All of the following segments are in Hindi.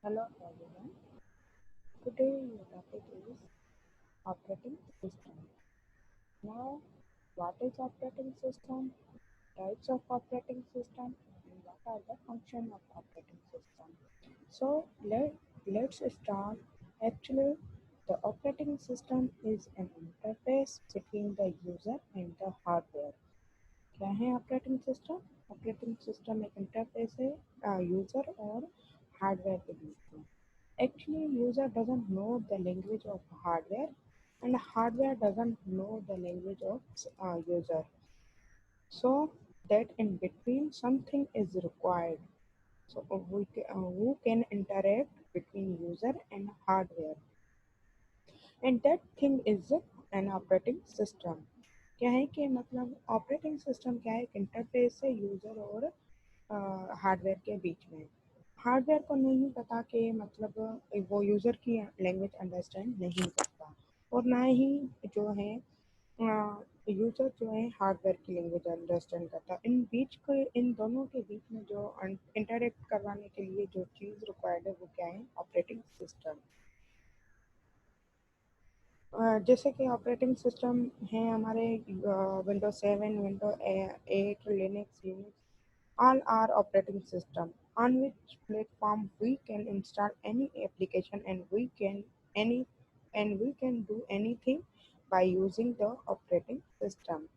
Hello everyone. Today your topic is operating system. Now, what is operating system? Types of operating system and what are the function of operating system? So let's start. Actually, the operating system is an interface between the user and the hardware. क्या है ऑपरेटिंग सिस्टम? ऑपरेटिंग सिस्टम एक इंटरफेस है यूजर और हार्डवेयर के बीच में. Actually, user doesn't know the language of hardware, and hardware doesn't know the language of user. So that in between something is required. So who can interact between user and hardware, and that thing is an operating system. क्या है कि मतलब ऑपरेटिंग सिस्टम क्या है? एक इंटरफेस है यूजर और हार्डवेयर के बीच में. हार्डवेयर को नहीं पता कि मतलब वो यूज़र की लैंग्वेज अंडरस्टैंड नहीं करता, और ना ही जो है यूज़र जो है हार्डवेयर की लैंग्वेज अंडरस्टैंड करता. इन दोनों के बीच में जो इंटरेक्ट करवाने के लिए जो चीज़ रिक्वायर्ड है वो क्या है? Operating system. जैसे कि ऑपरेटिंग सिस्टम है हमारे window 7, window 8, Linux. All are operating system on which platform we can install any application, any and we can do anything by using the operating system.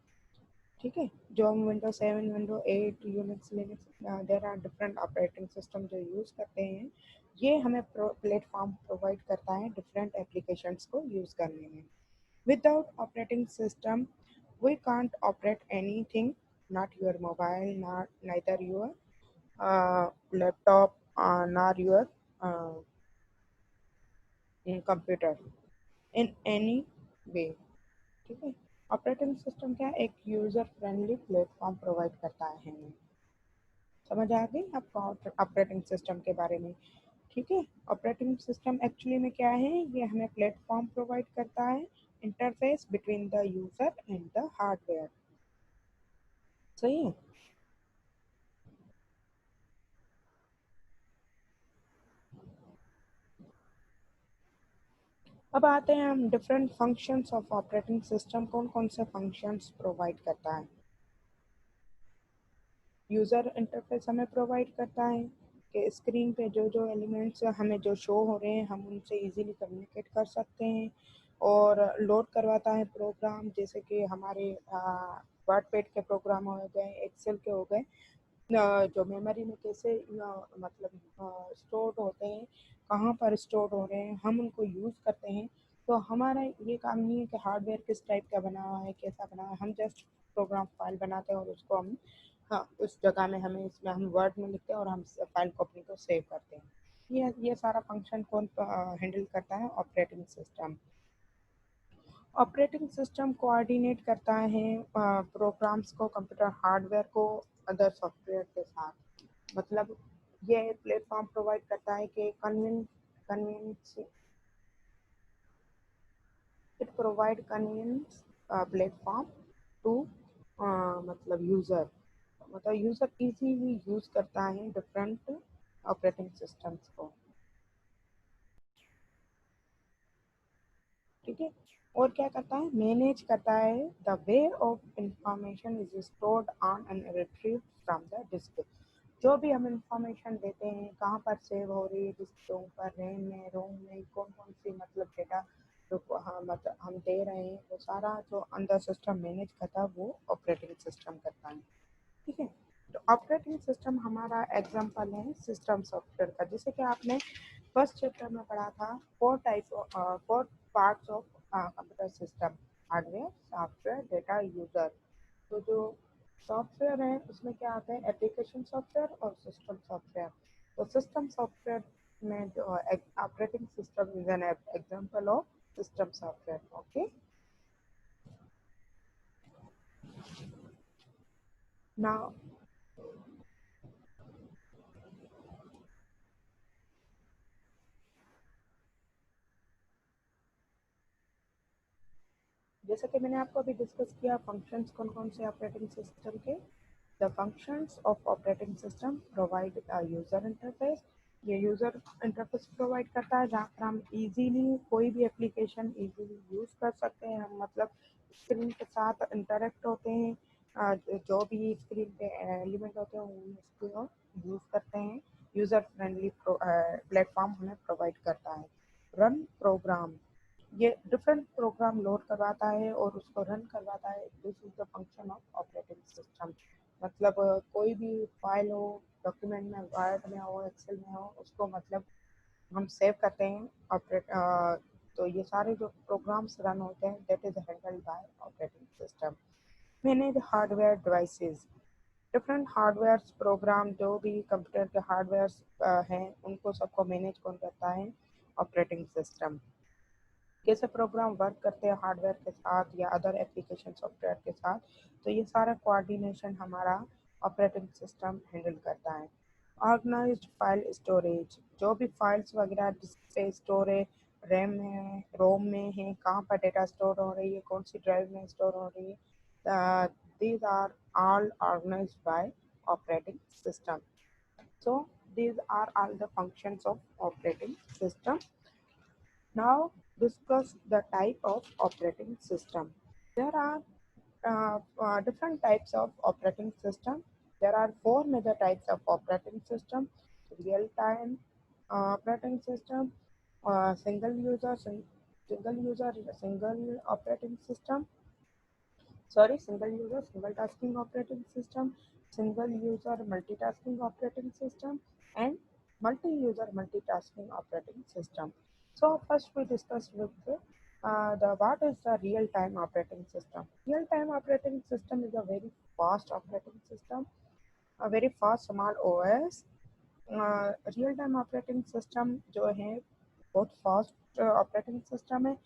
ठीक है. जो हम window 7, window 8, Unix, Linux, there are different operating system जो यूज़ करते हैं. ये हमें प्लेटफॉर्म प्रोवाइड करता है डिफरेंट एप्लीकेशंस को यूज़ करने में. Without operating system, we can't operate anything, not your mobile, not neither your laptop, nor your uh, computer in any way. ठीक है. ऑपरेटिंग सिस्टम क्या है? एक यूजर फ्रेंडली प्लेटफॉर्म प्रोवाइड करता है हमें. समझ आ गई आपको ऑपरेटिंग सिस्टम के बारे में? ठीक है. ऑपरेटिंग सिस्टम एक्चुअली में क्या है? ये हमें प्लेटफॉर्म प्रोवाइड करता है, interface between the user and the hardware. सही है. अब आते हैं हम different functions of operating system. कौन कौन से फंक्शंस प्रोवाइड करता है? यूज़र इंटरफेस हमें प्रोवाइड करता है कि स्क्रीन पे जो जो एलिमेंट्स हमें जो शो हो रहे हैं हम उनसे इजीली कम्युनिकेट कर सकते हैं. और लोड करवाता है प्रोग्राम, जैसे कि हमारे वर्डपैड के प्रोग्राम हो गए, एक्सेल के हो गए, जो मेमोरी में कैसे मतलब स्टोर होते हैं, कहाँ पर स्टोर हो रहे हैं, हम उनको यूज़ करते हैं. तो हमारा ये काम नहीं है कि हार्डवेयर किस टाइप का बना हुआ है, कैसा बना हुआ है. हम जस्ट प्रोग्राम फाइल बनाते हैं और उसको हम, हाँ, उस जगह में हमें इसमें हम वर्ड में लिखते हैं और हम फाइल को अपनी को सेव करते हैं. ये सारा फंक्शन कौन हैंडल करता है? Operating system. Operating system coordinate करता है प्रोग्राम्स को, कंप्यूटर हार्डवेयर को अदर सॉफ्टवेयर के साथ. मतलब ये प्लेटफॉर्म प्रोवाइड करता है कि convenience, it provide convenience platform to मतलब यूज़र इजीली यूज़ करता है डिफरेंट ऑपरेटिंग सिस्टम्स को. ठीक है. और क्या करता है? मैनेज करता है the way of information is stored on and retrieve from the disk. जो भी हम इंफॉर्मेशन देते हैं कहाँ पर सेव हो रही है, डिस्क के ऊपर, रैम में, रोम में, कौन कौन सी मतलब डेटा जो हाँ, मतलब हम दे रहे हैं, वो सारा जो अंदर सिस्टम मैनेज करता है वो ऑपरेटिंग सिस्टम करता है. ठीक है. तो ऑपरेटिंग सिस्टम हमारा एग्जांपल है सिस्टम सॉफ्टवेयर का. जैसे कि आपने फर्स्ट चैप्टर में पढ़ा था, four parts of computer system: hardware, software, data, user. तो जो सॉफ्टवेयर है उसमें क्या आता है? एप्लीकेशन सॉफ्टवेयर और सिस्टम सॉफ्टवेयर. तो सिस्टम सॉफ्टवेयर में जो operating system is an example of system software. Okay. Now जैसा कि मैंने आपको अभी डिस्कस किया फंक्शंस कौन कौन से ऑपरेटिंग सिस्टम के. The functions of operating system provide a user interface, ये यूज़र इंटरफेस प्रोवाइड करता है जहाँ पर हम इजीली कोई भी एप्लीकेशन इजीली यूज़ कर सकते हैं। हम मतलब स्क्रीन के साथ इंटरेक्ट होते हैं, जो भी स्क्रीन पे एलिमेंट होते हैं वो इसको यूज़ करते हैं। यूज़र फ्रेंडली प्लेटफॉर्म हमें प्रोवाइड करता है। रन प्रोग्राम, ये डिफरेंट प्रोग्राम लोड करवाता है और उसको रन करवाता है। This is the function of operating system. मतलब कोई भी फाइल हो, डॉक्यूमेंट में, वर्ड में हो, एक्सेल में हो, उसको मतलब हम सेव करते हैं तो ये सारे जो प्रोग्राम्स रन होते हैं that is handled by operating system. Manage hardware devices, different hardware program, जो भी कंप्यूटर के हार्डवेयर हैं उनको सबको मैनेज कौन करता है? Operating system. कैसे प्रोग्राम वर्क करते हैं हार्डवेयर के साथ या अदर एप्लीकेशन सॉफ्टवेयर के साथ, तो ये सारा कोऑर्डिनेशन हमारा ऑपरेटिंग सिस्टम हैंडल करता है। ऑर्गेनाइज्ड फाइल स्टोरेज, जो भी फाइल्स वगैरह डिस्क पे स्टोर है, रैम में है, रोम में है, कहाँ पर डेटा स्टोर हो रही है, कौन सी ड्राइव में स्टोर हो रही है, these are all organized by operating system. So these are all the functions of operating system. Now discuss the type of operating system. There are different types of operating system. There are four major types of operating system: real-time operating system, single user, single operating system. Sorry, single user, single tasking operating system, single user multitasking operating system, and multi-user multitasking operating system. So first we discuss with the what is the real-time operating system. Real-time operating system is a very fast operating system, a very fast small OS. Real time operating system जो है बहुत फास्ट ऑपरेटिंग सिस्टम है।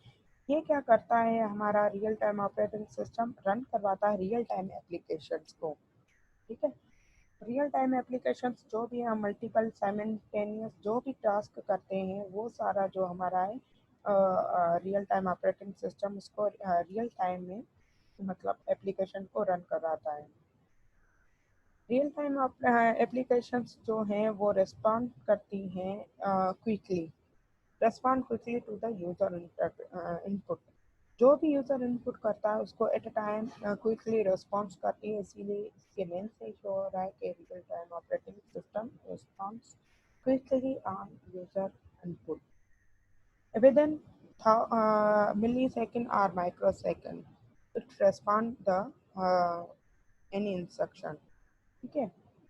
ये क्या करता है? हमारा real time operating system run करवाता है रियल टाइम एप्लीकेशंस को। ठीक है, रियल टाइम एप्लीकेशंस जो भी हम मल्टीपल साइमल्टेनियस जो भी टास्क करते हैं वो सारा जो हमारा है रियल टाइम ऑपरेटिंग सिस्टम उसको रियल टाइम में मतलब एप्लीकेशन को रन कराता है। रियल टाइम एप्लीकेशंस जो हैं वो रेस्पॉन्ड करती हैं quickly, respond quickly to the user input. जो भी यूज़र इनपुट करता है उसको at a time quickly response करती है, इसीलिए इसके नेम से ही शो हो रहा है कि real time operating system response quickly on user input within millisecond or microsecond it respond the uh, any instruction। ठीक है,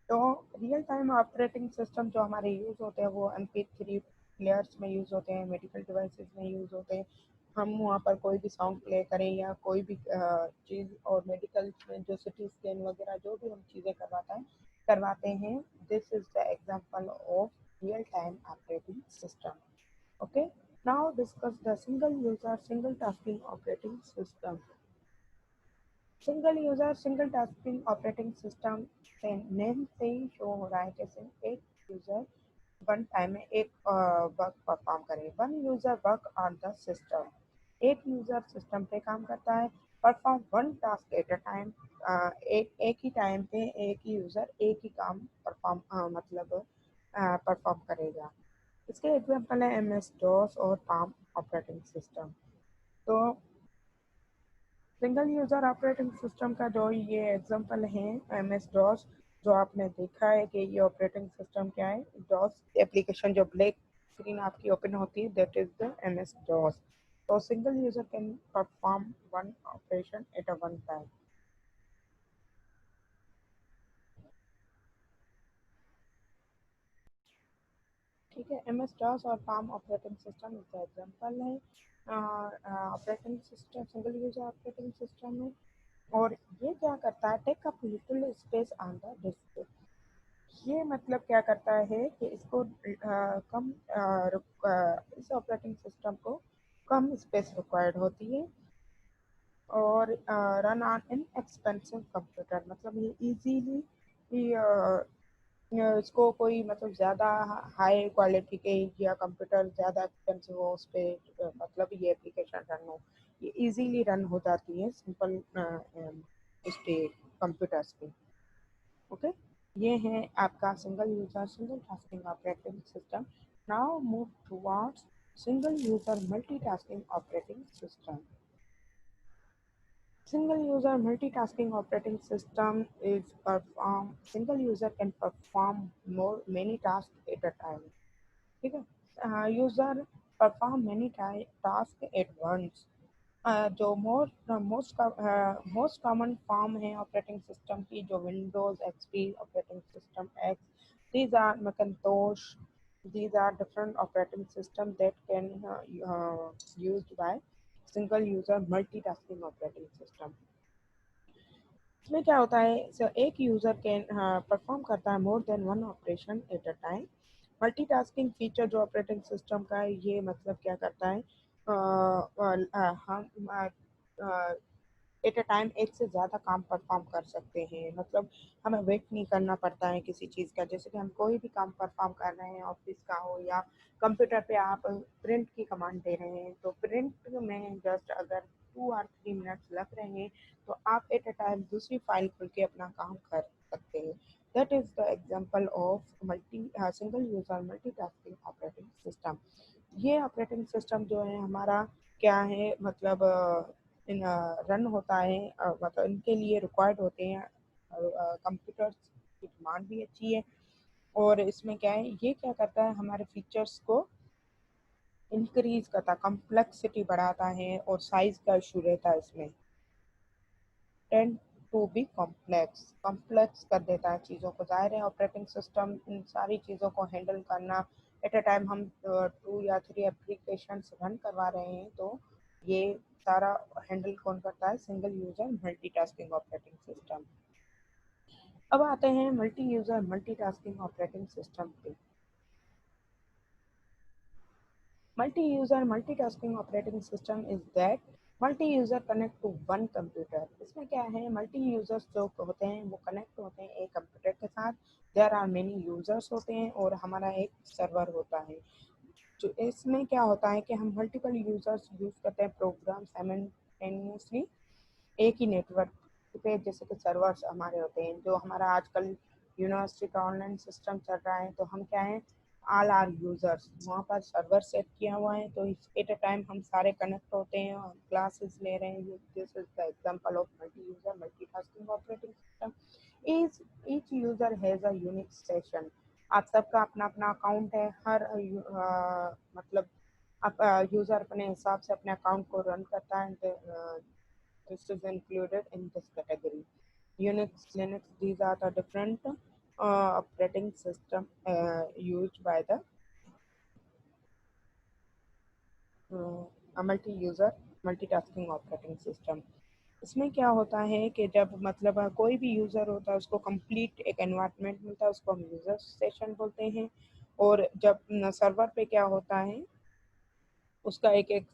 तो रियल टाइम ऑपरेटिंग सिस्टम जो हमारे यूज़ होते हैं वो MP3 प्लेयर्स में यूज़ होते हैं, मेडिकल डिवाइसेस में यूज़ होते हैं। हम वहाँ पर कोई भी सॉन्ग प्ले करें या कोई भी चीज़, और मेडिकल में जो सिटी स्कैन वगैरह जो भी हम चीज़ें करवाते हैं, this is the example of real time operating system. Okay, now discuss the single user single tasking operating system. Single user single tasking operating system से नेम से ही शो हो रहा है कि सिर्फ एक यूजर वन टाइम में एक वर्क परफॉर्म करे। One user work on the system, एक यूजर सिस्टम पे काम करता है, perform one task at a time. एक ही टाइम पे एक ही यूजर एक ही काम मतलब परफॉर्म करेगा। इसके एग्जाम्पल है MS DOS और पाम ऑपरेटिंग सिस्टम। तो सिंगल यूज़र ऑपरेटिंग सिस्टम का जो ये एग्जांपल है MS DOS, जो आपने देखा है कि ये ऑपरेटिंग सिस्टम क्या है, डॉस एप्लीकेशन जो ब्लैक स्क्रीन आपकी ओपन होती है that is the MS DOS। तो single user can perform one operation at a one time. ठीक है, MS DOS और पाम ऑपरेटिंग सिस्टम इसका एग्जांपल है operating system, single user operating system में। और ये क्या करता है? Take up little space on the disk. ये मतलब क्या करता है कि इसको इस ऑपरेटिंग सिस्टम को कम स्पेस रिक्वायर्ड होती है और run on in expensive computer. मतलब ये इजीली इसको कोई मतलब ज़्यादा हाई क्वालिटी के या कंप्यूटर ज़्यादा एक्सपेंसिव हो उस पर मतलब ये एप्लीकेशन रन हो, ये इजीली रन हो जाती है सिंपल उस पे कंप्यूटर्स पे। ओके, ये है आपका single user single tasking operating system. Now move towards single user multitasking operating system. Single user multitasking operating system is perform single user can perform more many tasks at a time. ठीक है, user perform many task at once. जो मोस्ट कॉमन फॉर्म है ऑपरेटिंग सिस्टम की, जो Windows XP operating system X, these are Macintosh, these are different operating system that can used by single user multitasking operating system। इसमें क्या होता है, एक यूजर कैन परफॉर्म करता है more than one operation at a time. Multitasking feature जो ऑपरेटिंग सिस्टम का है, ये मतलब क्या करता है, हम एट अ टाइम एक से ज़्यादा काम परफॉर्म कर सकते हैं। मतलब हमें वेट नहीं करना पड़ता है किसी चीज़ का। जैसे कि हम कोई भी काम परफॉर्म कर रहे हैं, ऑफिस का हो या कंप्यूटर पे आप प्रिंट की कमांड दे रहे हैं, तो प्रिंट में जस्ट अगर 2 और 3 मिनट्स लग रहे हैं, तो आप एट अ टाइम दूसरी फाइल खोल के अपना काम कर सकते हैं। That is the example of multi single user multitasking operating system. ये ऑपरेटिंग सिस्टम जो है हमारा क्या है, मतलब इन रन होता है, मतलब इनके लिए रिक्वायर्ड होते हैं कंप्यूटर्स की डिमांड भी अच्छी है। और इसमें क्या है, ये क्या करता है, हमारे फीचर्स को इंक्रीज करता, कॉम्प्लेक्सिटी बढ़ाता है और साइज का इशू रहता है इसमें, tend to be complex, complex कर देता है चीज़ों को। जाहिर है ऑपरेटिंग सिस्टम इन सारी चीज़ों को हैंडल करना, एट अ टाइम हम 2 या 3 एप्लीकेशन रन करवा रहे हैं, तो ये सारा हैंडल कौन करता है, single user multitasking operating system. अब आते हैं multi user multitasking operating system पे। Multi-user multitasking operating system is that multi-user connect to one computer। इसमें क्या है, मल्टी यूजर्स जो होते हैं वो कनेक्ट होते हैं एक कंप्यूटर के साथ। देयर आर मेनी यूजर्स होते हैं और हमारा एक सर्वर होता है। जो इसमें क्या होता है कि हम मल्टीपल यूजर्स यूज करते हैं प्रोग्राम साइमल्टेनियसली एक ही नेटवर्क पे। जैसे कि सर्वर्स हमारे होते हैं, जो हमारा आजकल यूनिवर्सिटी का ऑनलाइन सिस्टम चल रहा है, तो हम क्या है, ऑल आर यूजर्स वहाँ पर सर्वर सेट किया हुआ है, तो एट अ टाइम हम सारे कनेक्ट होते हैं और क्लासेस ले रहे हैं। This is the example of multi user multitasking operating system. Each user has a unique session. आप सबका अपना अपना अकाउंट है, हर मतलब आप यूजर अपने हिसाब से अपने अकाउंट को रन करता है। This is included in this category. Unix, Linux, these are the different operating system used by the multi-user multitasking operating system। इसमें क्या होता है कि जब मतलब कोई भी यूज़र होता है उसको कंप्लीट एक एनवायरनमेंट मिलता है, उसको हम यूज़र सेशन बोलते हैं। और जब सर्वर पे क्या होता है, उसका एक एक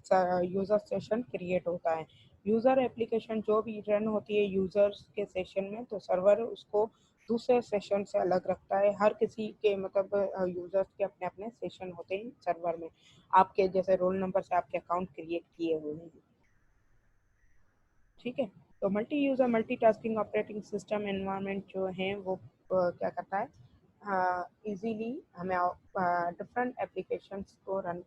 यूज़र सेशन क्रिएट होता है। यूज़र एप्लीकेशन जो भी रन होती है यूज़र्स के सेशन में, तो सर्वर उसको दूसरे सेशन से अलग रखता है। हर किसी के मतलब यूज़र्स के अपने अपने सेशन होते हैं सर्वर में, आपके जैसे रोल नंबर से आपके अकाउंट क्रिएट किए हुए हैं। ठीक है, तो multi user multitasking operating system environment जो है वो क्या करता है, इजीली हमें डिफरेंट एप्लीकेशंस को रन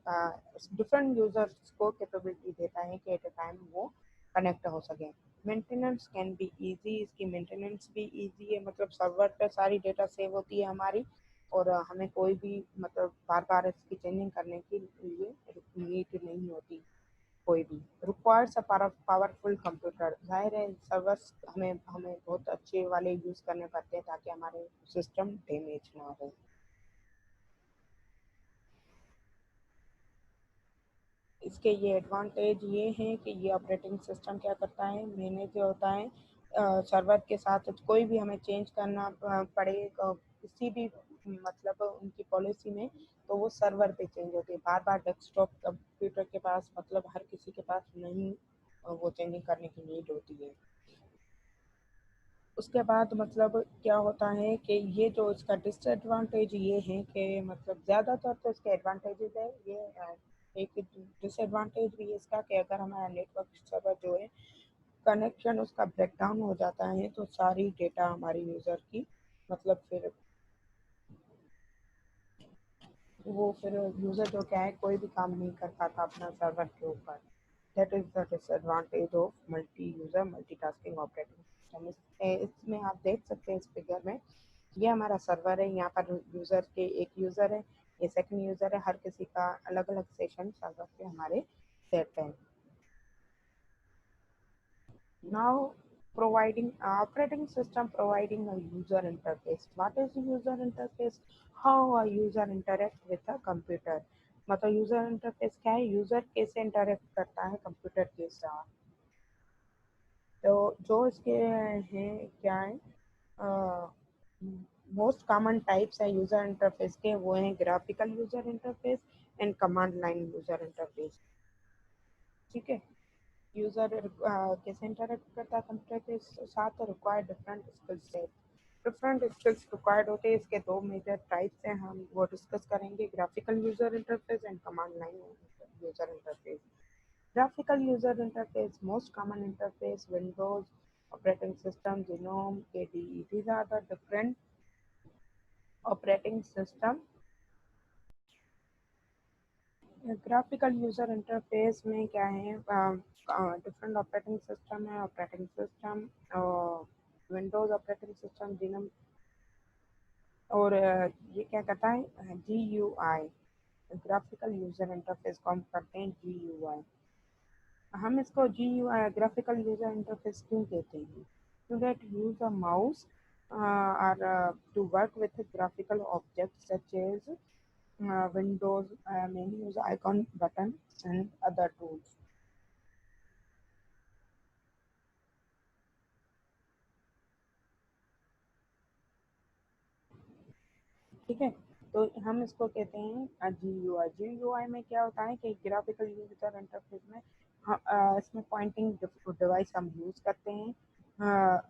डिफरेंट यूजर्स को कैपेबिलिटी देता है कि एट अ टाइम वो कनेक्ट हो सके। मेंटेनेंस कैन बी इजी, इसकी मेंटेनेंस भी इजी है, मतलब सर्वर पे सारी डेटा सेव होती है हमारी, और हमें कोई भी मतलब बार बार इसकी चेंजिंग करने के लिए नीड नहीं होती। कोई भी रिक्वायर्स अ पावरफुल कंप्यूटर। जाहिर है सर्वर्स हमें हमें बहुत अच्छे वाले यूज़ करने पड़ते हैं ताकि हमारे सिस्टम डैमेज ना हो। इसके ये एडवांटेज ये हैं कि ये ऑपरेटिंग सिस्टम क्या करता है, मैनेज जो होता है सर्वर के साथ कोई भी हमें चेंज करना पड़े किसी भी मतलब उनकी पॉलिसी में, तो वो सर्वर पे चेंज होती है। बार बार डेस्कटॉप कंप्यूटर के पास मतलब हर किसी के पास नहीं वो चेंजिंग करने की नीड होती है। उसके बाद मतलब क्या होता है कि ये जो इसका डिसएडवांटेज ये है कि मतलब ज़्यादातर तो इसके एडवांटेजेस है, ये एक डिसएडवांटेज भी है इसका कि अगर हमारा नेटवर्क सर्वर जो है कनेक्शन उसका ब्रेकडाउन हो जाता है, तो सारी डेटा हमारी यूज़र की मतलब फिर वो फिर यूज़र जो क्या है कोई भी काम नहीं कर पाता अपना सर्वर के ऊपर। That is the disadvantage of multi user multitasking operating system. इसमें आप देख सकते हैं इस फिगर में, ये हमारा सर्वर है, यहाँ पर यूज़र के एक यूज़र है, ये सेकंड यूज़र है, हर किसी का अलग अलग सेशन सर्वर पे हमारे सेट है। Now, providing operating system providing a user interface. What is the user interface? How a user interact with a computer. मतलब यूजर इंटरफेस क्या है, यूजर कैसे इंटरेक्ट करता है कंप्यूटर के साथ। तो जो इसके हैं क्या है, मोस्ट कॉमन टाइप्स है यूजर इंटरफेस के, वो हैं graphical user interface and command line user interface. ठीक है, यूजर कैसे इंटरेक्ट करता है कंप्यूटर के साथ, required different skill set. Different skills required होते हैं, इसके दो मेजर टाइप्स हैं, हम वो डिस्कस करेंगे, graphical user interface and command line user interface. Graphical user interface, most common interface, Windows operating system, genome, KDE, these are the different operating system। Graphical user interface में क्या है, डिफरेंट ऑपरेटिंग सिस्टम है, operating system Windows operating system genome, और ये क्या करता है, GUI। ग्राफिकल यूजर इंटरफेस को हम करते हैं GUI। हम इसको GUI ग्राफिकल यूजर इंटरफेस क्यों कहते हैं, to get use a mouse और to work with graphical objects such as Windows menus, icon, button, and other tools। ठीक है, तो हम इसको कहते हैं GUI। में क्या होता है कि ग्राफिकल यूजर इंटरफेस में इसमें पॉइंटिंग डिवाइस हम यूज करते हैं, अ,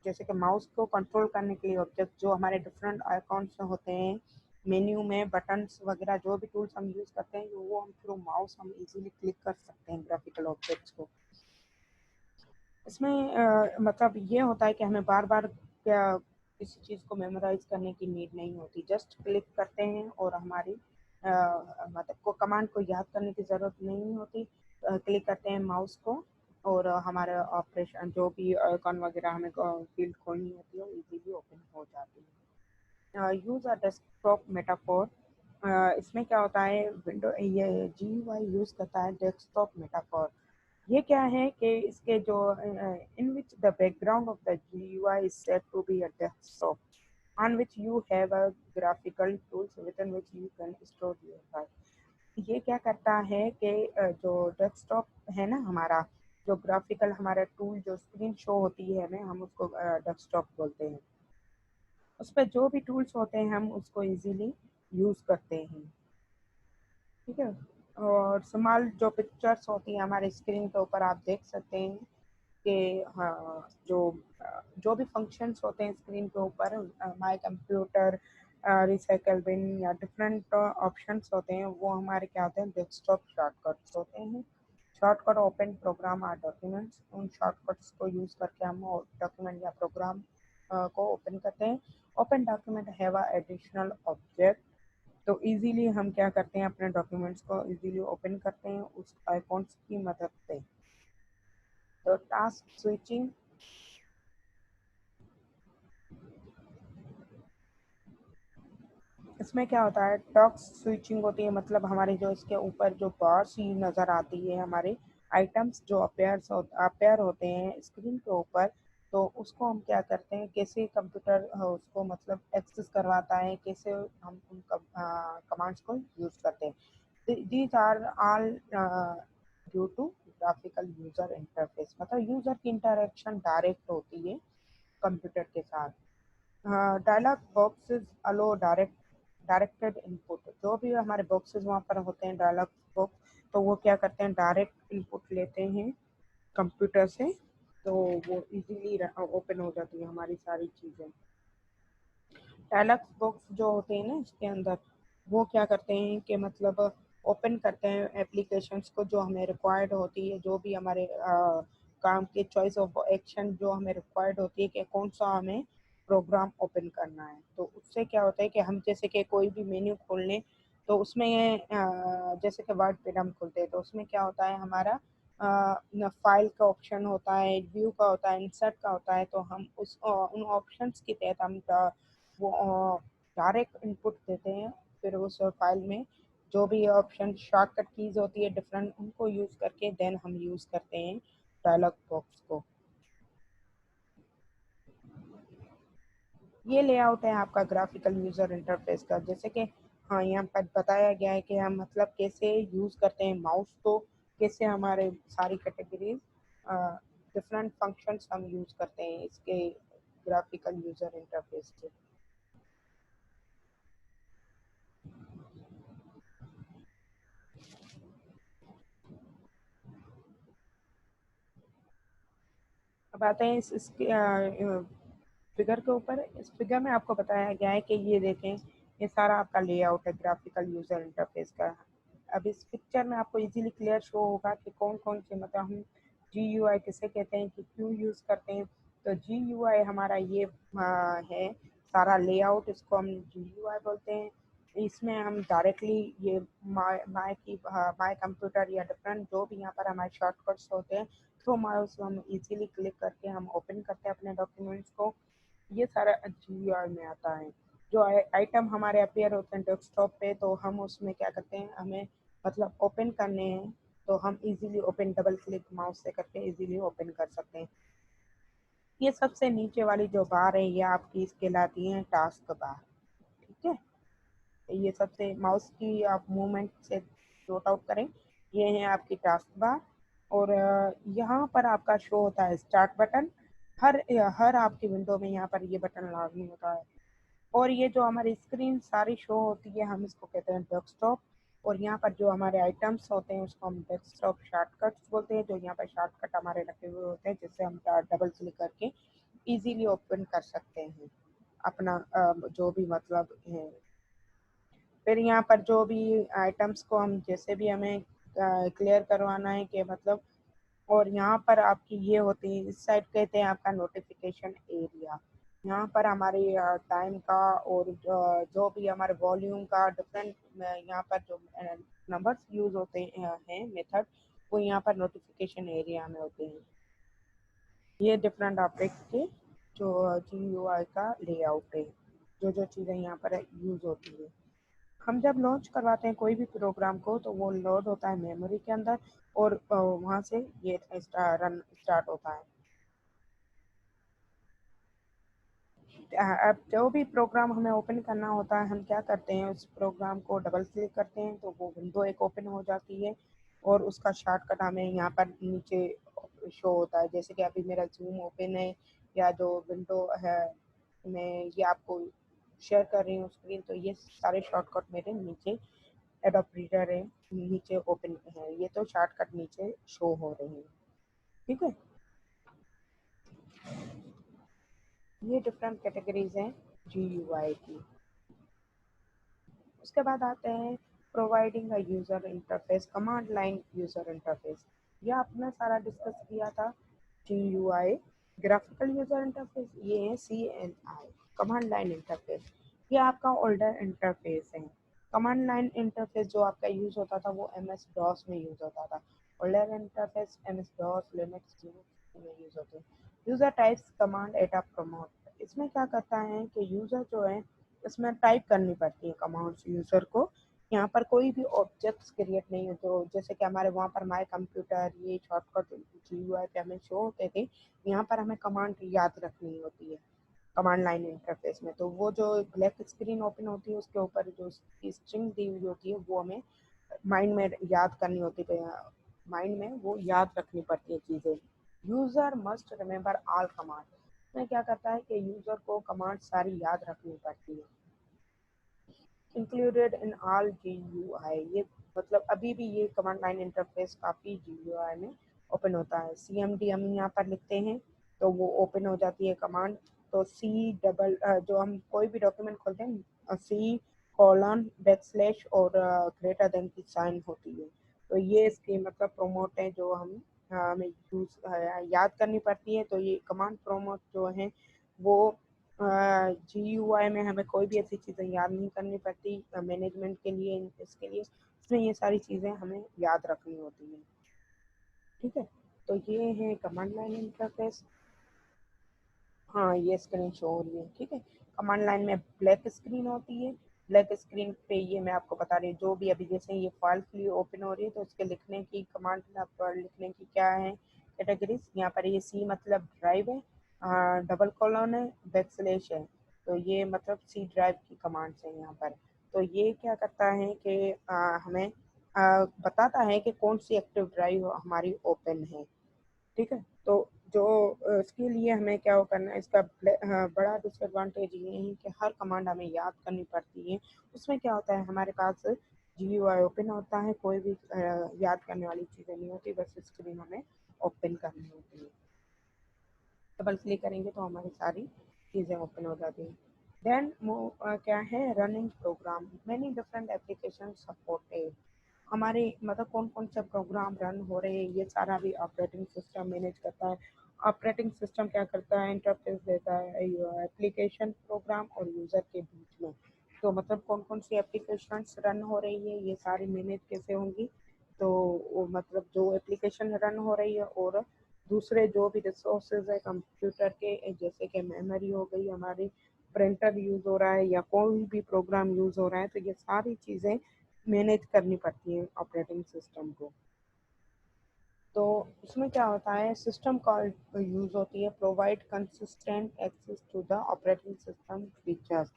जैसे कि माउस को कंट्रोल करने के लिए ऑब्जेक्ट जो हमारे डिफरेंट आइकॉन्स होते हैं मेन्यू में, बटन्स वगैरह जो भी टूल्स हम यूज करते हैं वो हम थ्रू माउस हम इजीली क्लिक कर सकते हैं ग्राफिकल ऑब्जेक्ट्स को। इसमें मतलब ये होता है कि हमें बार बार क्या किसी चीज़ को मेमोराइज करने की नीड नहीं होती, जस्ट क्लिक करते हैं और हमारी मतलब को कमांड को याद करने की ज़रूरत नहीं होती। क्लिक करते हैं माउस को और हमारा ऑपरेशन जो भी आइकॉन वगैरह हमें फील्ड खोलनी होती है इजीली ओपन हो जाती है। Use a desktop metaphor. इसमें क्या होता है, विंडो ये GUI यूज़ करता है डेस्कटॉप मेटाफोर। ये क्या है कि इसके जो in which the background of the GUI is said to be a desktop on which you have a graphical tools within which you can store your file। ये क्या करता है कि जो डेस्कटॉप है ना हमारा, जो ग्राफिकल हमारा टूल जो स्क्रीन शो होती है हमें, हम उसको डेस्कटॉप बोलते हैं। उस पर जो भी टूल्स होते हैं हम उसको इजीली यूज़ करते हैं। ठीक है, और स्मॉल जो पिक्चर्स होती हैं हमारे स्क्रीन के ऊपर आप देख सकते हैं कि हाँ, जो भी फंक्शंस होते हैं स्क्रीन के ऊपर, माय कंप्यूटर, रिसाइकल बिन या डिफरेंट ऑप्शंस होते हैं, वो हमारे क्या होते हैं, डेस्कटॉप शॉर्टकट्स होते हैं। शॉर्टकट ओपन प्रोग्राम और डॉक्यूमेंट्स, उन शॉर्टकट्स को यूज़ करके हम डॉक्यूमेंट या प्रोग्राम को ओपन करते हैं। Open document have a additional object. तो इजीली हम क्या करते हैं, अपने डॉक्यूमेंट्स को इजीली ओपन करते हैं उस आइकॉन्स की मदद से। तो टास्क स्विचिंग, इसमें क्या होता है, टॉक्स स्विचिंग होती है, मतलब हमारे जो इसके ऊपर जो बार्स ही नज़र आती है हमारे आइटम्स जो अपेयर होते हैं स्क्रीन के ऊपर, तो उसको हम क्या करते हैं, कैसे कंप्यूटर उसको मतलब एक्सेस करवाता है, कैसे हम उन कमांड्स को यूज़ करते हैं। These are all due to graphical user interface. मतलब यूज़र की इंटरेक्शन डायरेक्ट होती है कंप्यूटर के साथ। Dialog boxes allow directed input, जो भी हमारे बॉक्सेस वहाँ पर होते हैं डायलॉग बॉक्स, तो वो क्या करते हैं, डायरेक्ट इनपुट लेते हैं कंप्यूटर से, तो वो इजीली ओपन हो जाती है हमारी सारी चीज़ें। डायलॉग बॉक्स जो होते हैं ना इसके अंदर, वो क्या करते हैं कि मतलब ओपन करते हैं एप्लीकेशंस को जो हमें रिक्वायर्ड होती है, जो भी हमारे काम के चॉइस ऑफ एक्शन जो हमें रिक्वायर्ड होती है कि कौन सा हमें प्रोग्राम ओपन करना है। तो उससे क्या होता है कि हम जैसे कि कोई भी मेन्यू खोल लें तो उसमें जैसे कि वर्ड पे हम खोलते हैं तो उसमें क्या होता है हमारा फाइल का ऑप्शन होता है, व्यू का होता है, इंसर्ट का होता है। तो हम उन ऑप्शंस के तहत हम वो डायरेक्ट इनपुट देते हैं, फिर उस फाइल में जो भी ऑप्शन शॉर्टकट कीज होती है डिफरेंट उनको यूज़ करके देन हम यूज़ करते हैं डायलॉग बॉक्स को। ये लेआउट है आपका ग्राफिकल यूजर इंटरफेस का। जैसे कि हाँ यहाँ पर बताया गया है कि हम मतलब कैसे यूज करते हैं माउस को, कैसे हमारे सारी कैटेगरीज डिफरेंट फंक्शंस हम यूज करते हैं इसके ग्राफिकल यूजर इंटरफेस के। अब आते हैं इसके फिगर के ऊपर। इस फिगर में आपको बताया गया है कि ये देखें, ये सारा आपका लेआउट है ग्राफिकल यूजर इंटरफेस का। अब इस पिक्चर में आपको इजीली क्लियर शो होगा कि कौन कौन से मतलब हम जी यू आई किसे कहते हैं कि क्यों यूज़ करते हैं। तो जी यू आई हमारा ये है सारा लेआउट, इसको हम जी यू आई बोलते हैं। इसमें हम डायरेक्टली ये माई कंप्यूटर या डिफरेंट जो भी यहाँ पर हमारे शॉर्टकट्स होते हैं तो माउस हम इजीली क्लिक करके हम ओपन करते हैं अपने डॉक्यूमेंट्स को। ये सारा जीयूआई में आता है। जो आइटम हमारे अपेयर होते हैं डेस्कटॉप पे तो हम उसमें क्या करते हैं, हमें मतलब ओपन करने हैं तो हम easily open double click mouse से करके इजीली ओपन कर सकते हैं। ये सबसे नीचे वाली जो बार है ये आपकी इसके लाती है टास्क बार। ठीक है, ये सबसे माउस की आप मूवमेंट से नोट आउट करें, ये है आपकी टास्क बार। और यहाँ पर आपका शो होता है स्टार्ट बटन। हर हर आपकी विंडो में यहाँ पर ये बटन लागू होता है। और ये जो हमारी स्क्रीन सारी शो होती है हम इसको कहते हैं डेस्कटॉप। और यहाँ पर जो हमारे आइटम्स होते हैं उसको हम डेस्कटॉप शॉर्टकट्स बोलते हैं। जो यहाँ पर शॉर्टकट हमारे रखे हुए होते हैं जिससे हम डबल क्लिक करके इजीली ओपन कर सकते हैं अपना जो भी मतलब है। फिर यहाँ पर जो भी आइटम्स को हम जैसे भी हमें क्लियर करवाना है कि मतलब। और यहाँ पर आपकी ये होती है, इस साइड कहते हैं आपका नोटिफिकेशन एरिया। यहाँ पर हमारे टाइम का और जो भी हमारे वॉल्यूम का डिफरेंट यहाँ पर जो नंबर्स यूज होते हैं मेथड वो यहाँ पर नोटिफिकेशन एरिया में होते हैं। ये डिफरेंट ऑब्जेक्ट के जो GUI का लेआउट है, जो जो चीज़ें यहाँ पर यूज होती है। हम जब लॉन्च करवाते हैं कोई भी प्रोग्राम को तो वो लोड होता है मेमोरी के अंदर और वहाँ से ये रन स्टार्ट होता है। अब जो भी प्रोग्राम हमें ओपन करना होता है हम क्या करते हैं, उस प्रोग्राम को डबल क्लिक करते हैं तो वो विंडो एक ओपन हो जाती है। और उसका शॉर्टकट हमें यहाँ पर नीचे शो होता है। जैसे कि अभी मेरा जूम ओपन है या जो विंडो है मैं ये आपको शेयर कर रही हूँ स्क्रीन, तो ये सारे शॉर्टकट मेरे नीचे एडोब रीडर है नीचे ओपन है, ये तो शॉर्टकट नीचे शो हो रहे हैं। ठीक है, ये डिफरेंट कैटेगरीज हैं GUI की। उसके बाद आते हैं providing a user interface, command line user interface. यह आपने सारा डिस्कस किया था। GUI ग्राफिकल यूजर इंटरफेस, ये है CLI कमांड लाइन इंटरफेस। ये आपका ओल्डर इंटरफेस है। कमांड लाइन इंटरफेस जो आपका यूज होता था वो MS DOS में यूज होता था। Older interface MS DOS Linux में यूज होते हैं। यूजर टाइप्स कमांड एटा प्रमोट, इसमें क्या करता है कि यूजर जो है इसमें टाइप करनी पड़ती है कमांड्स यूज़र को। यहाँ पर कोई भी ऑब्जेक्ट्स क्रिएट नहीं होते हो, जैसे कि हमारे वहाँ पर माई कंप्यूटर ये शॉर्टकट GUI पे हमें शो होते थे, यहाँ पर हमें कमांड याद रखनी होती है कमांड लाइन इंटरफेस में। तो वो जो ब्लैक स्क्रीन ओपन होती है उसके ऊपर जो स्ट्रिंग दी हुई होती है वो हमें माइंड में याद करनी होती है, माइंड में वो याद रखनी पड़ती है चीज़ें। User must remember all command, में क्या करता है कि यूज़र को कमांड सारी याद रखनी पड़ती है। इंक्लूडेड इन ऑल GUI, ये मतलब अभी भी ये कमांड लाइन इंटरफेस काफ़ी GUI में ओपन होता है। CMD हम यहाँ पर लिखते हैं तो वो ओपन हो जाती है कमांड। तो जो हम कोई भी डॉक्यूमेंट खोलते हैं C:\\/ और ग्रेटर देन की साइन होती है। तो ये इसके मतलब प्रोमोट है जो हम हमें यूज याद करनी पड़ती है। तो ये कमांड प्रोमोट जो है वो GUI में हमें कोई भी ऐसी चीज़ें याद नहीं करनी पड़ती मैनेजमेंट के लिए, इसके लिए उसमें ये सारी चीज़ें हमें याद रखनी होती हैं। ठीक है, तो ये है कमांड लाइन इंटरफेस। हाँ, ये स्क्रीन शो हो रही है। ठीक है, कमांड लाइन में ब्लैक स्क्रीन होती है। ब्लैक स्क्रीन पे ये मैं आपको बता रही हूँ, जो भी अभी जैसे ये फाइल के लिए ओपन हो रही है तो उसके लिखने की कमांड लिखने की क्या है कैटेगरीज। यहाँ पर ये सी मतलब ड्राइव है, डबल कॉलन है, बैकस्लैश है, तो ये मतलब सी ड्राइव की कमांड्स है यहाँ पर। तो ये क्या करता है कि हमें बताता है कि कौन सी एक्टिव ड्राइव हमारी ओपन है। ठीक है, तो जो इसके लिए हमें क्या वो करना है, इसका बड़ा डिसएडवांटेज ये है कि हर कमांड हमें याद करनी पड़ती है। उसमें क्या होता है, हमारे पास GUI ओपन होता है, कोई भी याद करने वाली चीज़ें नहीं होती, बस स्क्रीन हमें ओपन करनी होती है। डबल क्लिक करेंगे तो हमारी सारी चीज़ें ओपन हो जाती हैं। देन क्या है, running program, many different application supported. हमारे मतलब कौन कौन से प्रोग्राम रन हो रहे हैं ये सारा भी ऑपरेटिंग सिस्टम मैनेज करता है। ऑपरेटिंग सिस्टम क्या करता है, इंटरफेस देता है एप्लीकेशन प्रोग्राम और यूज़र के बीच में। तो मतलब कौन कौन सी एप्लीकेशंस रन हो रही है ये सारी मैनेज कैसे होंगी, तो वो मतलब जो एप्लीकेशन रन हो रही है और दूसरे जो भी रिसोर्सेज है कंप्यूटर के, जैसे कि मेमोरी हो गई हमारी, प्रिंटर यूज़ हो रहा है या कोई भी प्रोग्राम यूज़ हो रहा है, तो ये सारी चीज़ें मैनेज करनी पड़ती है ऑपरेटिंग सिस्टम को। तो उसमें क्या होता है, सिस्टम कॉल यूज़ होती है, provide consistent access to the operating system features.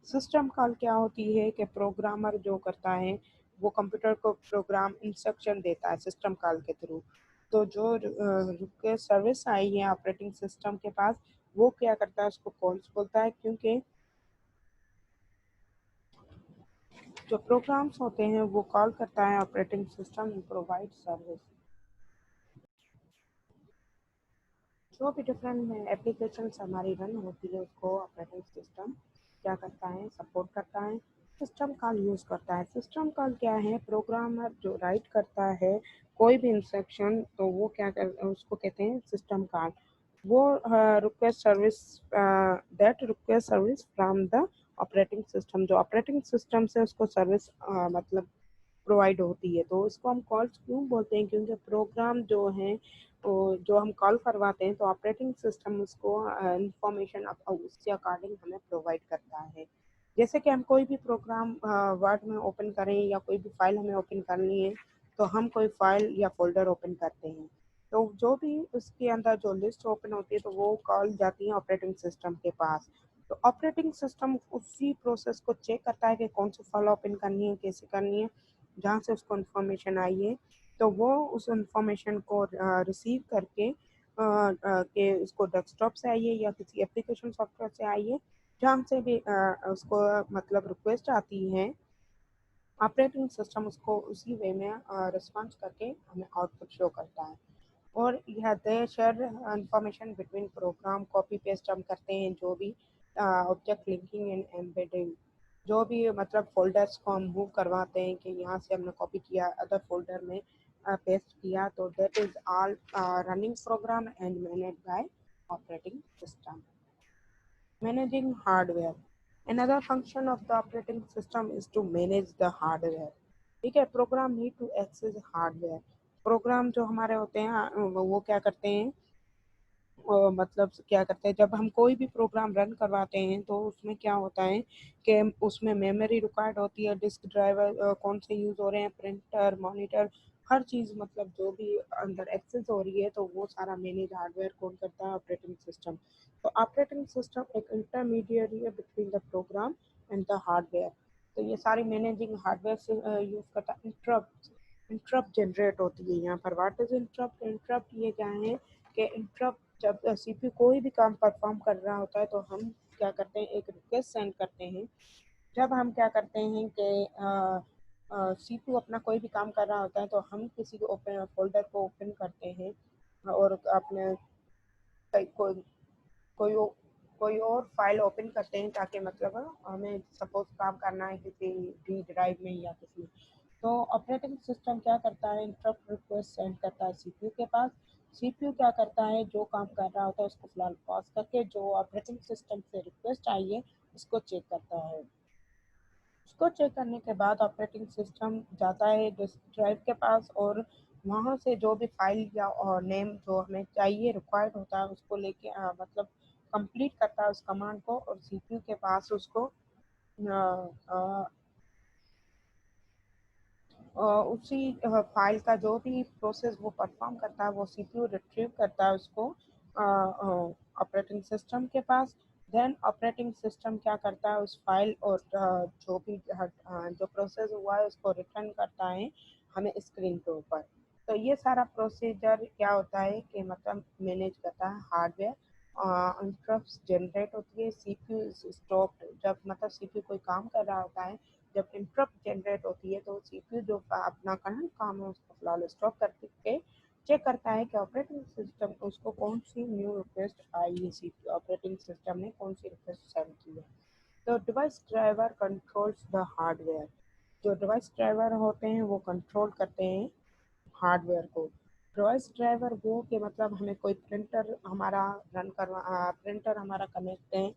System call क्या होती है कि प्रोग्रामर जो करता है वो कंप्यूटर को प्रोग्राम इंस्ट्रक्शन देता है सिस्टम कॉल के थ्रू। तो जो रिक्वेस्ट सर्विस आई है ऑपरेटिंग सिस्टम के पास, वो क्या करता है, उसको कॉल्स बोलता है, क्योंकि जो प्रोग्राम्स होते हैं वो कॉल करता है ऑपरेटिंग सिस्टम प्रोवाइड सर्विस। जो भी डिफरेंट एप्लीकेशंस हमारी रन होती है उसको ऑपरेटिंग सिस्टम क्या करता है, सपोर्ट करता है, सिस्टम कॉल यूज़ करता है। सिस्टम कॉल क्या है, प्रोग्रामर जो राइट करता है कोई भी इंस्ट्रक्शन, तो वो क्या कर उसको कहते हैं सिस्टम कॉल। वो request service that request service from the operating system, जो ऑपरेटिंग सिस्टम से उसको सर्विस मतलब प्रोवाइड होती है। तो इसको हम कॉल्स क्यों बोलते हैं, क्योंकि प्रोग्राम जो है तो जो हम कॉल करवाते हैं तो ऑपरेटिंग सिस्टम उसको इंफॉर्मेशन उसके अकॉर्डिंग हमें प्रोवाइड करता है। जैसे कि हम कोई भी प्रोग्राम वर्ड में ओपन करें या कोई भी फाइल हमें ओपन करनी है, तो हम कोई फाइल या फोल्डर ओपन करते हैं, तो जो भी उसके अंदर जो लिस्ट ओपन होती है तो वो कॉल जाती है ऑपरेटिंग सिस्टम के पास। तो ऑपरेटिंग सिस्टम उसी प्रोसेस को चेक करता है कि कौन सी फाइल ओपन करनी है, कैसे करनी है, जहाँ से उसको इन्फॉर्मेशन आई है, तो वो उस इन्फॉर्मेशन को रिसीव करके के उसको डेस्कटॉप से आई है या किसी एप्लीकेशन सॉफ्टवेयर से आई है, जहाँ से भी उसको मतलब रिक्वेस्ट आती है, ऑपरेटिंग सिस्टम उसको उसी वे में रिस्पॉन्स करके हमें आउटपुट शो करता है। और यह they share information between program, copy paste हम करते हैं, जो भी ऑब्जेक्ट लिंकिंग एंड एम्बेडिंग, जो भी मतलब फोल्डर्स को हम मूव करवाते हैं कि यहाँ से हमने कॉपी किया अदर फोल्डर में पेस्ट किया, तो that is all running program and manage by operating system. Managing hardware. Another function of the operating system is to manage the hardware. ठीक है, program need to access hardware. Program जो हमारे होते हैं वो क्या करते हैं, मतलब क्या करते हैं, जब हम कोई भी प्रोग्राम रन करवाते हैं तो उसमें क्या होता है कि उसमें मेमोरी रिक्वायर्ड होती है, डिस्क ड्राइवर कौन से यूज़ हो रहे हैं, प्रिंटर, मॉनिटर, हर चीज़ मतलब जो भी अंदर एक्सेस हो रही है तो वो सारा मैनेज हार्डवेयर कौन करता है, ऑपरेटिंग सिस्टम। तो ऑपरेटिंग सिस्टम एक इंटरमीडिएट है between the program and the hardware. तो ये सारी मैनेजिंग हार्डवेयर से यूज़ करता है। इंटरप्ट जनरेट होती है यहाँ पर। व्हाट इज इंटरप्ट, इंटरप्ट ये क्या है कि इंटरप्ट जब CPU कोई भी काम परफॉर्म कर रहा होता है तो हम क्या करते हैं, एक रिक्वेस्ट सेंड करते हैं। जब हम क्या करते हैं कि CPU अपना कोई भी काम कर रहा होता है तो हम किसी को ओपन फोल्डर को ओपन करते हैं और अपने कोई कोई कोई और फाइल ओपन करते हैं, ताकि मतलब हमें सपोज काम करना है किसी भी ड्राइव में या किसी। तो ऑपरेटिंग सिस्टम क्या करता है, इंटरप्ट रिक्वेस्ट सेंड करता है CPU के पास। CPU क्या करता है, जो काम कर रहा होता है उसको फिलहाल पॉज करके जो ऑपरेटिंग सिस्टम से रिक्वेस्ट आई है इसको चेक करता है। उसको चेक करने के बाद ऑपरेटिंग सिस्टम जाता है डिस्क ड्राइव के पास और वहाँ से जो भी फाइल या और नेम जो हमें चाहिए रिक्वायर्ड होता है उसको लेके मतलब कंप्लीट करता है उस कमांड को और सीपीयू के पास उसको उसी फाइल का जो भी प्रोसेस वो परफॉर्म करता है वो सीपीयू रिट्रीव करता है उसको ऑपरेटिंग सिस्टम के पास। देन ऑपरेटिंग सिस्टम क्या करता है उस फाइल और जो भी जो प्रोसेस हुआ है उसको रिटर्न करता है हमें स्क्रीन के ऊपर। तो ये सारा प्रोसीजर क्या होता है कि मतलब मैनेज करता है हार्डवेयर। इंटरप्ट्स जनरेट होती है, सीपीयू स्टॉप जब मतलब सीपीयू कोई काम कर रहा होता है, जब इंटरप्ट जनरेट होती है तो सीपीयू जो अपना करंट काम है उसको फिलहाल स्टॉप करके चेक करता है कि ऑपरेटिंग सिस्टम उसको कौन सी न्यू रिक्वेस्ट आई है, सीपीयू ऑपरेटिंग सिस्टम ने कौन सी रिक्वेस्ट सेंड की है। तो device driver controls the hardware. जो डिवाइस ड्राइवर होते हैं वो कंट्रोल करते हैं हार्डवेयर को। डिवाइस ड्राइवर वो कि मतलब हमें कोई प्रिंटर हमारा प्रिंटर हमारा कनेक्ट है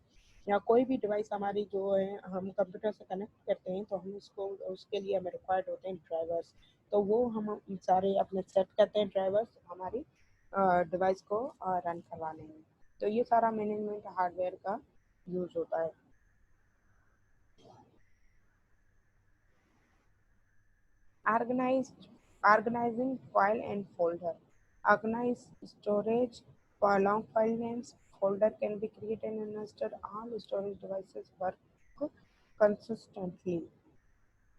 या कोई भी डिवाइस हमारी जो है हम कंप्यूटर से कनेक्ट करते हैं तो हम उसको उसके लिए हमें रिक्वायर्ड होते हैं ड्राइवर्स। तो वो हम सारे अपने सेट करते हैं ड्राइवर्स हमारी डिवाइस को रन करवाने में। तो ये सारा मैनेजमेंट हार्डवेयर का यूज होता है। Organized, organizing file and folder. Organize storage for long file names. Folder can be created and nested. All storage devices work consistently.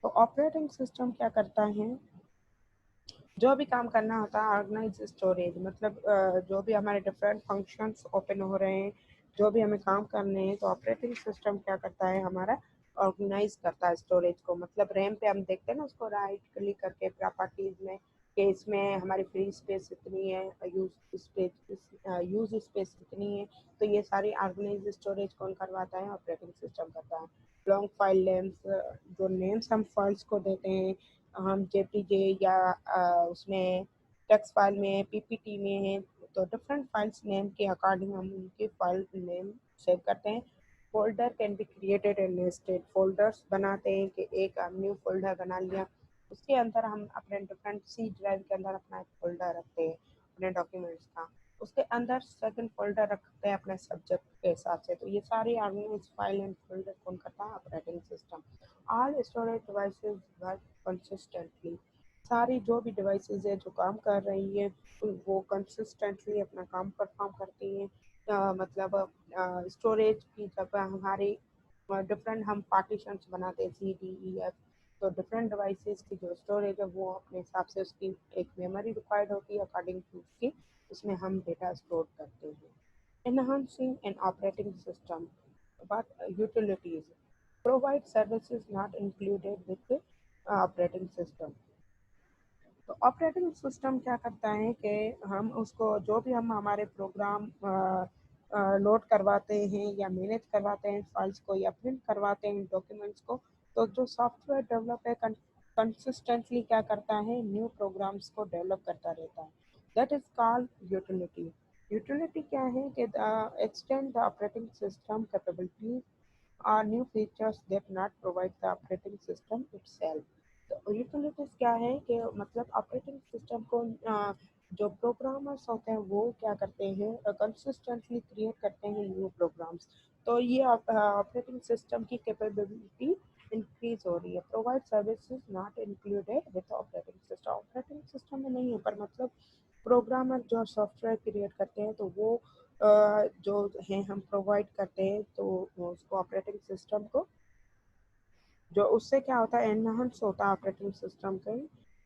तो ऑपरेटिंग सिस्टम क्या करता है, जो भी काम करना होता है ऑर्गेनाइज स्टोरेज मतलब जो भी हमारे डिफरेंट फंक्शंस ओपन हो रहे हैं, जो भी हमें काम करने हैं तो ऑपरेटिंग सिस्टम क्या करता है हमारा ऑर्गेनाइज करता है स्टोरेज को। मतलब रैम पे हम देखते हैं ना उसको राइट क्लिक करके प्रॉपर्टीज में कि इसमें हमारी फ्री स्पेस इतनी है, यूज स्पेस इतनी है। तो ये सारी ऑर्गेनाइज स्टोरेज कौन करवाता है, ऑपरेटिंग सिस्टम करता है। लॉन्ग फाइल नेम्स, जो नेम्स हम फाइल्स को देते हैं, हम जेपीजे या उसमें टेक्स्ट फाइल में पीपीटी में है, तो डिफरेंट फाइल्स नेम के अकॉर्डिंग हम उनकी फाइल नेम सेव करते हैं। Folder can be created and nested. Folders बनाते हैं कि एक न्यू फोल्डर बना लिया, उसके अंदर हम अपने डिफरेंट सी ड्राइव के अंदर अपना एक फोल्डर रखते हैं अपने डॉक्यूमेंट्स का, उसके अंदर सेकंड फोल्डर रखते हैं अपने सब्जेक्ट के हिसाब से। तो ये सारी ऑर्गेनाइज फाइल एंड फोल्डर कौन करता है, operating system. All storage devices work consistently. सारी जो भी डिवाइसेस है जो काम कर रही है वो कंसिस्टेंटली अपना काम परफॉर्म करती हैं। मतलब स्टोरेज की जगह हमारी डिफरेंट हम पार्टीशंस बनाते हैं सी डी ई एफ। तो डिफरेंट डिवाइसेस की जो स्टोरेज है वो अपने हिसाब से उसकी एक मेमोरी रिक्वायर्ड होती है अकॉर्डिंग टू उसकी, उसमें हम डेटा स्टोर करते हैं। Enhancing an operating system but utilities provide services not included with the operating system। तो ऑपरेटिंग सिस्टम क्या करता है कि हम उसको जो भी हम हमारे प्रोग्राम लोड करवाते हैं या मैनेज करवाते हैं फाइल्स को या प्रिंट करवाते हैं डॉक्यूमेंट्स को, तो जो सॉफ्टवेयर डेवलप है कंसिस्टेंटली क्या करता है, न्यू प्रोग्राम्स को डेवलप करता रहता है। That is called utility. Utility क्या है कि extend the operating system capabilities are new features that not provide the operating system itself। तो यूटिलिटीज क्या है कि मतलब ऑपरेटिंग सिस्टम को जो प्रोग्रामर्स होते हैं वो क्या करते हैं कंसिस्टेंटली क्रिएट करते हैं न्यू प्रोग्राम्स। तो ये ऑपरेटिंग सिस्टम की कैपेबिलिटी इंक्रीज हो रही है। Provide services not included with operating system, operating system में नहीं है पर मतलब प्रोग्रामर जो सॉफ्टवेयर क्रिएट करते हैं तो वो जो है हम प्रोवाइड करते हैं तो उसको ऑपरेटिंग सिस्टम को, जो उससे क्या होता है एनहांस होता है ऑपरेटिंग सिस्टम के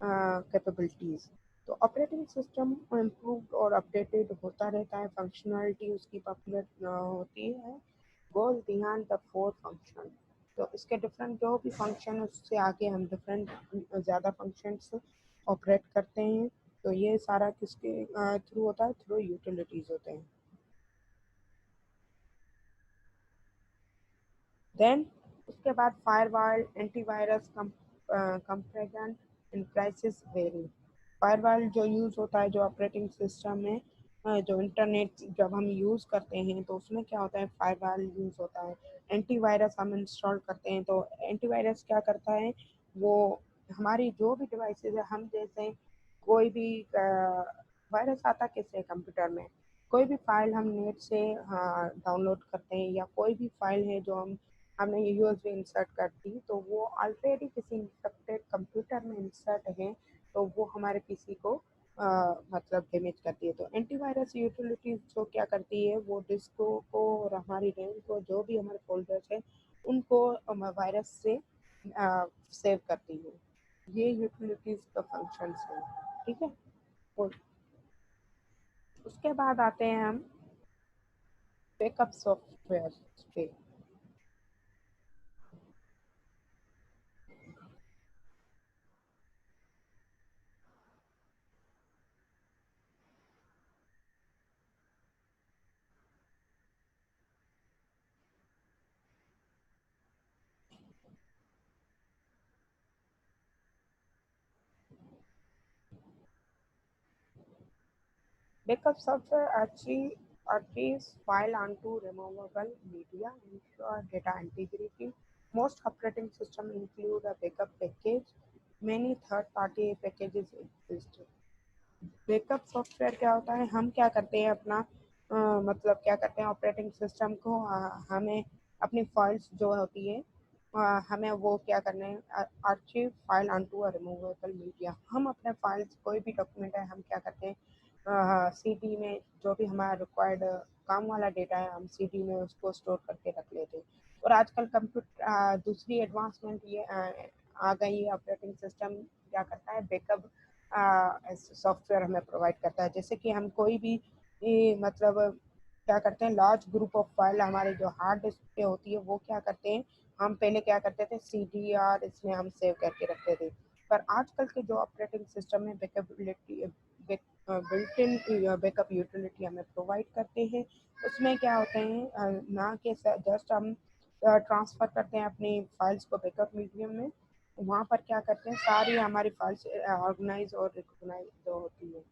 कैपेबिलिटीज। तो ऑपरेटिंग सिस्टम इम्प्रूव और अपडेटेड होता रहता है, फंक्शनलिटी उसकी पॉपुलर होती है। गोल बिहाइंड द फोर फंक्शन। तो इसके डिफरेंट जो भी फंक्शन है उससे आगे हम डिफरेंट ज़्यादा फंक्शंस ऑपरेट करते हैं। तो ये सारा किसके थ्रू होता है, थ्रू यूटिलिटीज होते हैं। देन उसके बाद firewall, antivirus, component and prices vary. Firewall जो यूज़ होता है जो ऑपरेटिंग सिस्टम में जो इंटरनेट जब हम यूज़ करते हैं तो उसमें क्या होता है, फायरवॉल यूज़ होता है। एंटीवायरस हम इंस्टॉल करते हैं तो एंटीवायरस क्या करता है, वो हमारी जो भी डिवाइसेस है, हम जैसे कोई भी वायरस आता कैसे कंप्यूटर में, कोई भी फाइल हम नेट से डाउनलोड करते हैं या कोई भी फाइल है जो हमने यूएसबी इंसर्ट कर दी तो वो ऑलरेडी किसी इंफेक्टेड कंप्यूटर में इंसर्ट है तो वो हमारे पीसी को मतलब डैमेज करती है। तो एंटीवायरस यूटिलिटीज जो क्या करती है, वो डिस्को को और हमारी रैम को, जो भी हमारे फोल्डर्स है उनको वायरस से सेव करती है। ये यूटिलिटीज का फंक्शंस है। ठीक है। और उसके बाद आते हैं हम बैकअप सॉफ्टवेयर पे। Backup software archives file onto removable media, ensure data integrity. Most operating systems include a backup package. Many third-party packages exist. Backup software क्या होता है, हम क्या करते हैं अपना मतलब क्या करते हैं ऑपरेटिंग सिस्टम को, हमें अपनी फाइल्स जो होती है हमें वो क्या करना है, आर्चिव फाइल ऑनटू अ रिमूवेबल मीडिया। हम अपने फाइल्स कोई भी डॉक्यूमेंट है हम क्या करते हैं सीडी में, जो भी हमारा रिक्वायर्ड काम वाला डेटा है हम सीडी में उसको स्टोर करके रख लेते हैं। और आजकल कंप्यूटर दूसरी एडवांसमेंट ये आ गई है, ऑपरेटिंग सिस्टम क्या करता है, बैकअप सॉफ्टवेयर हमें प्रोवाइड करता है। जैसे कि हम कोई भी मतलब क्या करते हैं, लार्ज ग्रुप ऑफ फाइल हमारे जो हार्ड डिस्क पे होती है वो क्या करते हैं, हम पहले क्या करते थे CDR इसमें हम सेव करके रखते थे। पर आजकल के जो ऑपरेटिंग सिस्टम में बैकअबिलिटी बिल्ट इन बैकअप यूटिलिटी हमें प्रोवाइड करते हैं। उसमें क्या होते हैं ना कि जस्ट हम ट्रांसफ़र करते हैं अपनी फाइल्स को बैकअप मीडियम में, वहाँ पर क्या करते हैं सारी हमारी फाइल्स ऑर्गेनाइज और रिकॉग्नाइज जो होती है।